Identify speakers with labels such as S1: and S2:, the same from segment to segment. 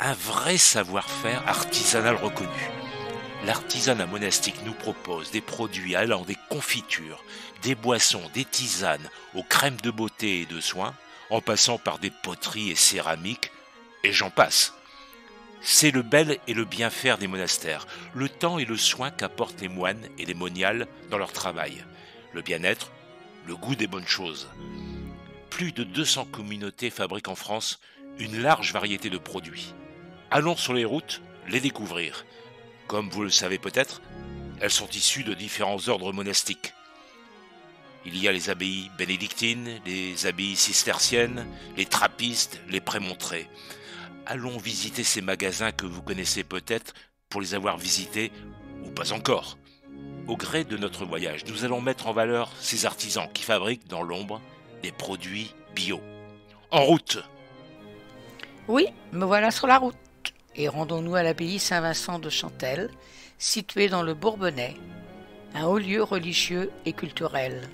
S1: un vrai savoir-faire artisanal reconnu. L'artisanat monastique nous propose des produits allant des confitures, des boissons, des tisanes, aux crèmes de beauté et de soins, en passant par des poteries et céramiques, et j'en passe. C'est le bel et le bien faire des monastères, le temps et le soin qu'apportent les moines et les moniales dans leur travail, le bien-être, le goût des bonnes choses. Plus de 200 communautés fabriquent en France une large variété de produits. Allons sur les routes les découvrir. Comme vous le savez peut-être, elles sont issues de différents ordres monastiques. Il y a les abbayes bénédictines, les abbayes cisterciennes, les trappistes, les prémontrés. Allons visiter ces magasins que vous connaissez peut-être pour les avoir visités ou pas encore. Au gré de notre voyage, nous allons mettre en valeur ces artisans qui fabriquent dans l'ombre des produits bio. En route!
S2: Oui, me voilà sur la route. Et rendons-nous à l'abbaye Saint-Vincent de Chantelle, située dans le Bourbonnais, un haut lieu religieux et culturel.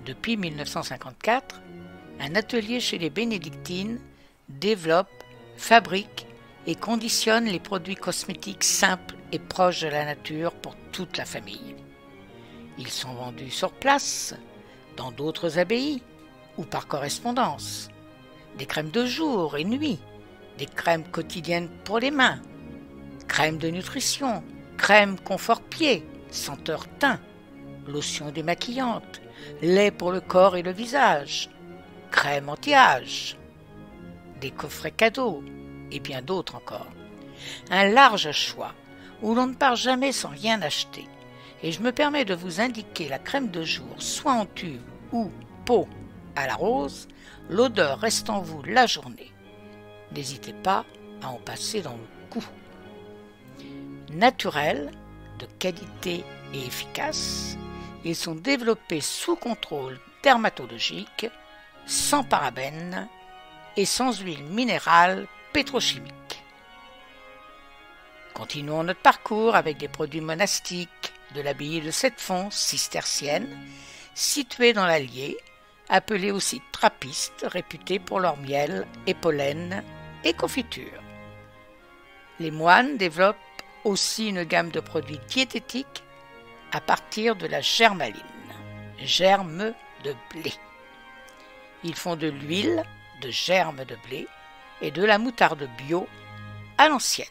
S2: Depuis 1954, un atelier chez les bénédictines développe, fabrique et conditionne les produits cosmétiques simples et proches de la nature pour toute la famille. Ils sont vendus sur place, dans d'autres abbayes ou par correspondance. Des crèmes de jour et nuit, des crèmes quotidiennes pour les mains, crèmes de nutrition, crèmes confort pied, senteur teint, lotion démaquillante, lait pour le corps et le visage, crème anti-âge, des coffrets cadeaux et bien d'autres encore. Un large choix où l'on ne part jamais sans rien acheter. Et je me permets de vous indiquer la crème de jour, soit en tube ou pot à la rose, l'odeur reste en vous la journée. N'hésitez pas à en passer dans le cou. Naturels, de qualité et efficaces, ils sont développés sous contrôle dermatologique, sans parabènes et sans huile minérale pétrochimique. Continuons notre parcours avec des produits monastiques de l'abbaye de Sept-Fonds cistercienne, située dans l'Allier, appelée aussi trappistes, réputés pour leur miel et pollen et confitures. Les moines développent aussi une gamme de produits diététiques à partir de la germaline, germe de blé. Ils font de l'huile de germe de blé et de la moutarde bio à l'ancienne.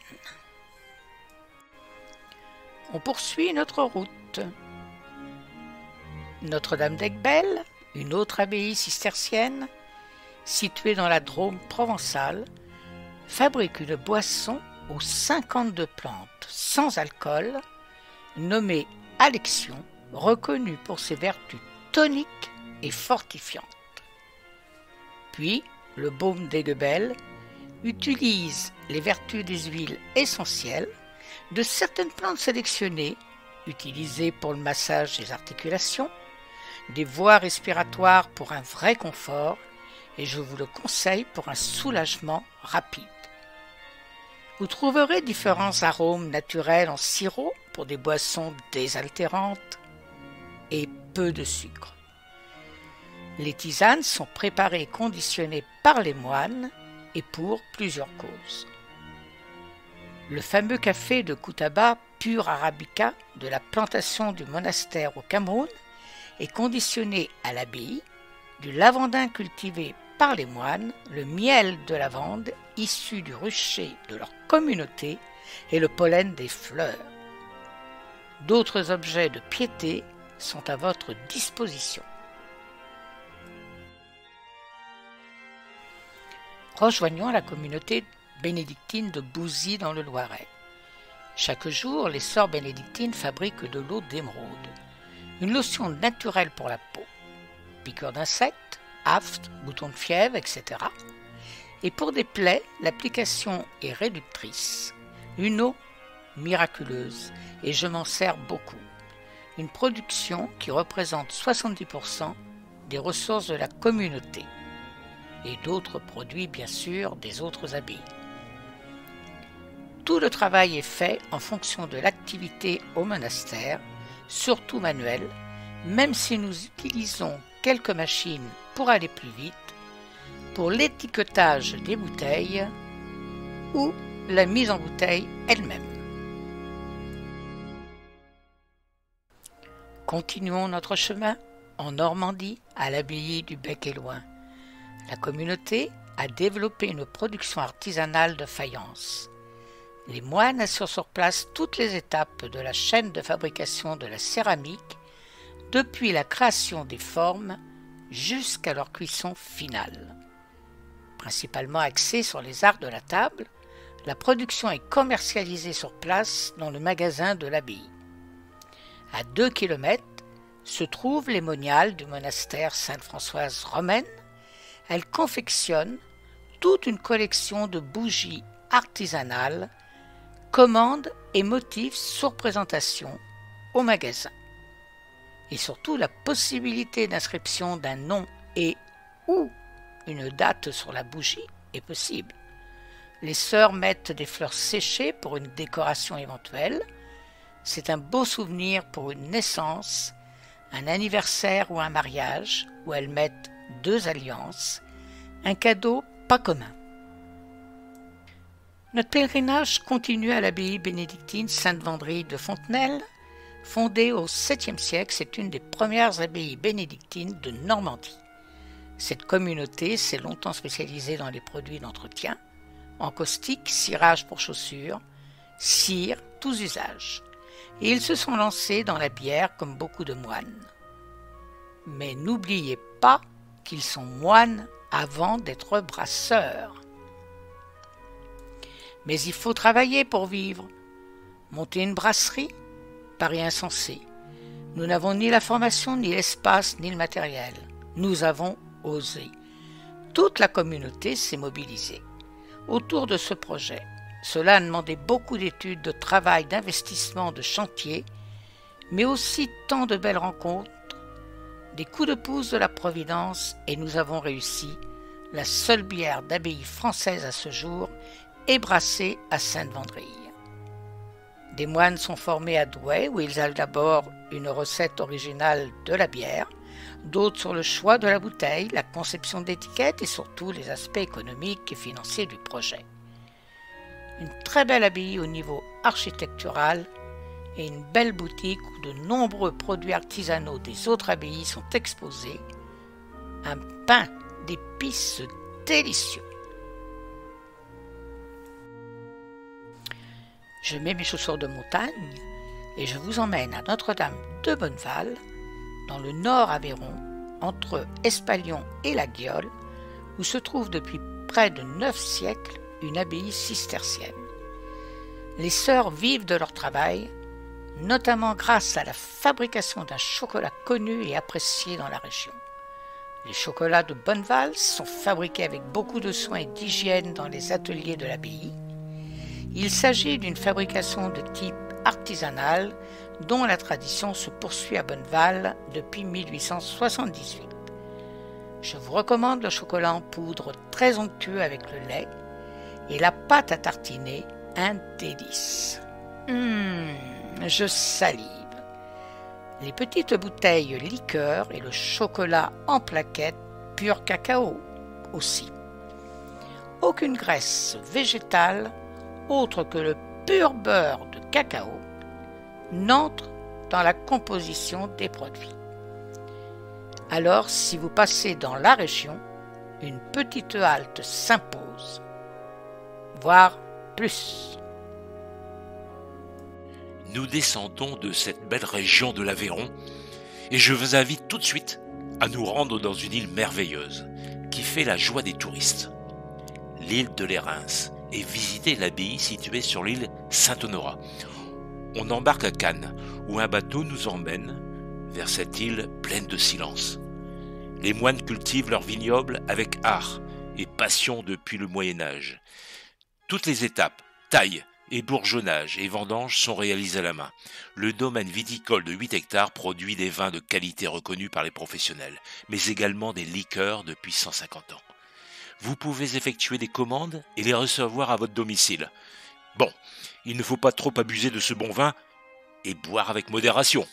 S2: On poursuit notre route. Notre-Dame-d'Aiguebelle, une autre abbaye cistercienne, située dans la Drôme provençale, fabrique une boisson aux 52 plantes sans alcool, nommée Alexion, reconnue pour ses vertus toniques et fortifiantes. Puis, le baume d'Aiguebelle utilise les vertus des huiles essentielles de certaines plantes sélectionnées, utilisées pour le massage des articulations, des voies respiratoires pour un vrai confort, et je vous le conseille pour un soulagement rapide. Vous trouverez différents arômes naturels en sirop pour des boissons désaltérantes et peu de sucre. Les tisanes sont préparées et conditionnées par les moines et pour plusieurs causes. Le fameux café de Koutaba pur arabica de la plantation du monastère au Cameroun est conditionné à l'abbaye, du lavandin cultivé par les moines, le miel de lavande issu du rucher de leur communauté et le pollen des fleurs. D'autres objets de piété sont à votre disposition. Rejoignons la communauté bénédictine de Bouzy dans le Loiret. Chaque jour, les sœurs bénédictines fabriquent de l'eau d'émeraude, une lotion naturelle pour la peau, piqûres d'insectes, aftes, boutons de fièvre, etc. Et pour des plaies, l'application est réductrice, une eau miraculeuse, et je m'en sers beaucoup. Une production qui représente 70% des ressources de la communauté, et d'autres produits bien sûr des autres abbayes. Tout le travail est fait en fonction de l'activité au monastère, surtout manuelle, même si nous utilisons quelques machines pour aller plus vite, pour l'étiquetage des bouteilles ou la mise en bouteille elle-même. Continuons notre chemin en Normandie, à l'abbaye du Bec-et-Loing. La communauté a développé une production artisanale de faïence. Les moines assurent sur place toutes les étapes de la chaîne de fabrication de la céramique, depuis la création des formes jusqu'à leur cuisson finale. Principalement axée sur les arts de la table, la production est commercialisée sur place dans le magasin de l'abbaye. À 2 km se trouve les moniales du monastère Sainte-Françoise romaine. Elle confectionne toute une collection de bougies artisanales, commandes et motifs sur présentation au magasin. Et surtout la possibilité d'inscription d'un nom et ou une date sur la bougie est possible. Les sœurs mettent des fleurs séchées pour une décoration éventuelle. C'est un beau souvenir pour une naissance, un anniversaire ou un mariage, où elles mettent 2 alliances, un cadeau pas commun. Notre pèlerinage continue à l'abbaye bénédictine Sainte-Vendry de Fontenelle. Fondée au 7e siècle, c'est une des premières abbayes bénédictines de Normandie. Cette communauté s'est longtemps spécialisée dans les produits d'entretien, encaustique, cirage pour chaussures, cire, tous usages. Et ils se sont lancés dans la bière comme beaucoup de moines. Mais n'oubliez pas qu'ils sont moines avant d'être brasseurs. Mais il faut travailler pour vivre. Monter une brasserie, paraît insensé. Nous n'avons ni la formation, ni l'espace, ni le matériel. Nous avons osé. Toute la communauté s'est mobilisée autour de ce projet. Cela a demandé beaucoup d'études, de travail, d'investissement, de chantier, mais aussi tant de belles rencontres, des coups de pouce de la Providence, et nous avons réussi. La seule bière d'abbaye française à ce jour est brassée à Sainte-Vendry. Des moines sont formés à Douai, où ils élaborent une recette originale de la bière, d'autres sur le choix de la bouteille, la conception d'étiquettes et surtout les aspects économiques et financiers du projet. Une très belle abbaye au niveau architectural et une belle boutique où de nombreux produits artisanaux des autres abbayes sont exposés. Un pain d'épices délicieux. Je mets mes chaussures de montagne et je vous emmène à Notre-Dame de Bonneval, dans le nord Aveyron, entre Espalion et la Guiole, où se trouve depuis près de 9 siècles une abbaye cistercienne. Les sœurs vivent de leur travail, notamment grâce à la fabrication d'un chocolat connu et apprécié dans la région. Les chocolats de Bonneval sont fabriqués avec beaucoup de soins et d'hygiène dans les ateliers de l'abbaye. Il s'agit d'une fabrication de type artisanal dont la tradition se poursuit à Bonneval depuis 1878. Je vous recommande le chocolat en poudre très onctueux avec le lait et la pâte à tartiner, un délice. Je salive. Les petites bouteilles liqueur et le chocolat en plaquettes pur cacao aussi. Aucune graisse végétale autre que le pur beurre de cacao n'entre dans la composition des produits. Alors, si vous passez dans la région, une petite halte s'impose, voire plus.
S1: Nous descendons de cette belle région de l'Aveyron et je vous invite tout de suite à nous rendre dans une île merveilleuse qui fait la joie des touristes, l'île de Lérins, et visiter l'abbaye située sur l'île Saint-Honorat. On embarque à Cannes, où un bateau nous emmène vers cette île pleine de silence. Les moines cultivent leurs vignobles avec art et passion depuis le Moyen-Âge. Toutes les étapes, taille et bourgeonnage et vendange sont réalisées à la main. Le domaine viticole de 8 hectares produit des vins de qualité reconnus par les professionnels, mais également des liqueurs depuis 150 ans. Vous pouvez effectuer des commandes et les recevoir à votre domicile. Bon, il ne faut pas trop abuser de ce bon vin et boire avec modération.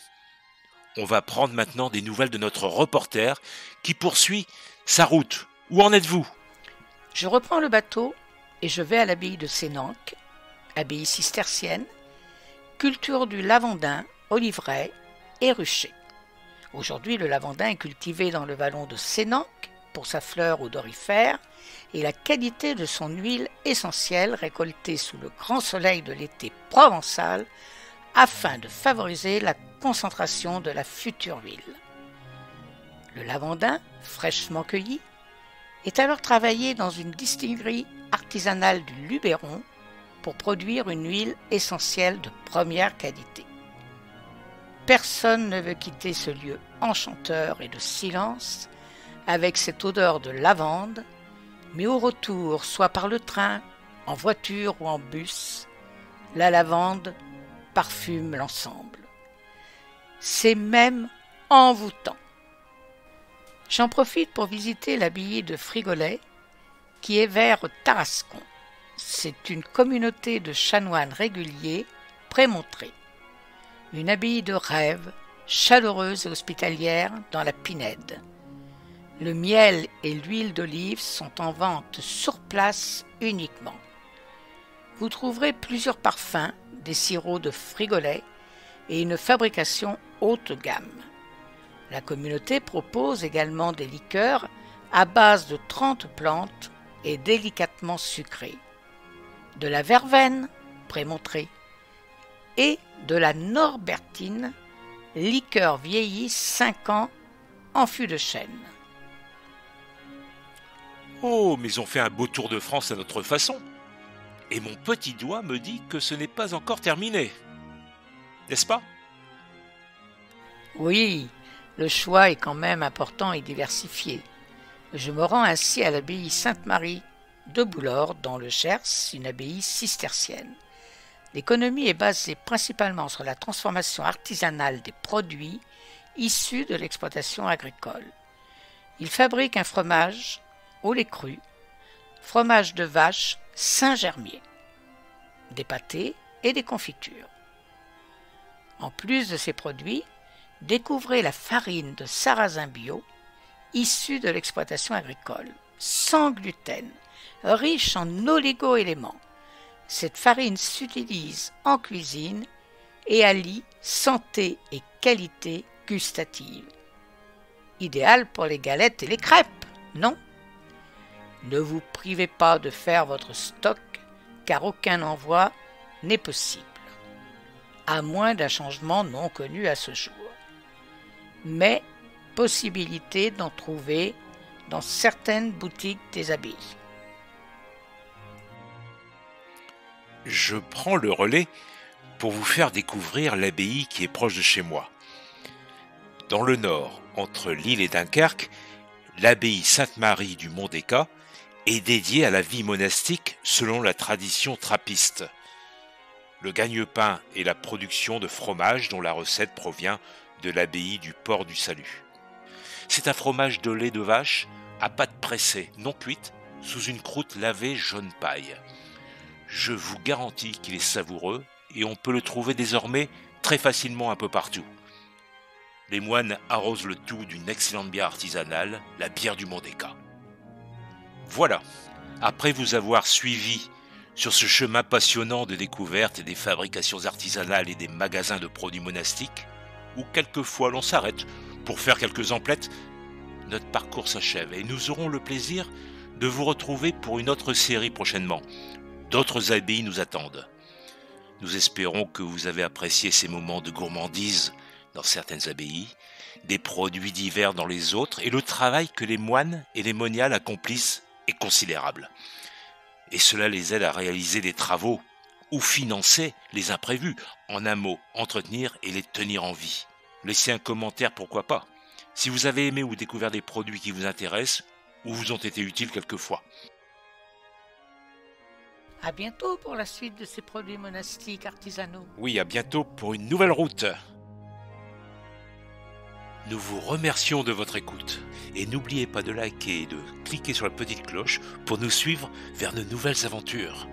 S1: On va prendre maintenant des nouvelles de notre reporter qui poursuit sa route. Où en êtes-vous ?
S2: Je reprends le bateau et je vais à l'abbaye de Sénanque, abbaye cistercienne, culture du lavandin, oliverai et rucher. Aujourd'hui, le lavandin est cultivé dans le vallon de Sénanque pour sa fleur odorifère et la qualité de son huile essentielle récoltée sous le grand soleil de l'été provençal afin de favoriser la concentration de la future huile. Le lavandin, fraîchement cueilli, est alors travaillé dans une distillerie artisanale du Luberon pour produire une huile essentielle de première qualité. Personne ne veut quitter ce lieu enchanteur et de silence avec cette odeur de lavande, mais au retour, soit par le train, en voiture ou en bus, la lavande parfume l'ensemble. C'est même envoûtant. J'en profite pour visiter l'abbaye de Frigolet, qui est vers Tarascon. C'est une communauté de chanoines réguliers, prémontrés. Une abbaye de rêve, chaleureuse et hospitalière dans la Pinède. Le miel et l'huile d'olive sont en vente sur place uniquement. Vous trouverez plusieurs parfums, des sirops de Frigolet et une fabrication haute gamme. La communauté propose également des liqueurs à base de 30 plantes et délicatement sucrées, de la verveine, prémontrée, et de la norbertine, liqueur vieillie 5 ans en fût de chêne.
S1: Oh, mais on fait un beau tour de France à notre façon. Et mon petit doigt me dit que ce n'est pas encore terminé. N'est-ce pas?
S2: Oui, le choix est quand même important et diversifié. Je me rends ainsi à l'abbaye Sainte-Marie de Boulord, dans le Gers, une abbaye cistercienne. L'économie est basée principalement sur la transformation artisanale des produits issus de l'exploitation agricole. Ils fabriquent un fromage au lait cru, fromage de vache Saint-Germier, des pâtés et des confitures. En plus de ces produits, découvrez la farine de sarrasin bio, issue de l'exploitation agricole, sans gluten, riche en oligo-éléments. Cette farine s'utilise en cuisine et allie santé et qualité gustative. Idéal pour les galettes et les crêpes, non? Ne vous privez pas de faire votre stock, car aucun envoi n'est possible, à moins d'un changement non connu à ce jour. Mais possibilité d'en trouver dans certaines boutiques des abbayes.
S1: Je prends le relais pour vous faire découvrir l'abbaye qui est proche de chez moi. Dans le nord, entre Lille et Dunkerque, l'abbaye Sainte-Marie du Mont-des-Cats est dédiée à la vie monastique selon la tradition trappiste. Le gagne-pain est la production de fromage dont la recette provient de l'abbaye du Port du Salut. C'est un fromage de lait de vache à pâte pressée, non cuite, sous une croûte lavée jaune paille. Je vous garantis qu'il est savoureux et on peut le trouver désormais très facilement un peu partout. Les moines arrosent le tout d'une excellente bière artisanale, la bière du Mont-des-Cats. Voilà, après vous avoir suivi sur ce chemin passionnant de découverte et des fabrications artisanales et des magasins de produits monastiques, où quelquefois l'on s'arrête pour faire quelques emplettes, notre parcours s'achève et nous aurons le plaisir de vous retrouver pour une autre série prochainement. D'autres abbayes nous attendent. Nous espérons que vous avez apprécié ces moments de gourmandise dans certaines abbayes, des produits divers dans les autres, et le travail que les moines et les moniales accomplissent est considérable. Et cela les aide à réaliser des travaux ou financer les imprévus, en un mot, entretenir et les tenir en vie. Laissez un commentaire, pourquoi pas, si vous avez aimé ou découvert des produits qui vous intéressent ou vous ont été utiles quelquefois.
S2: À bientôt pour la suite de ces produits monastiques artisanaux.
S1: Oui, à bientôt pour une nouvelle route. Nous vous remercions de votre écoute et n'oubliez pas de liker et de cliquer sur la petite cloche pour nous suivre vers de nouvelles aventures.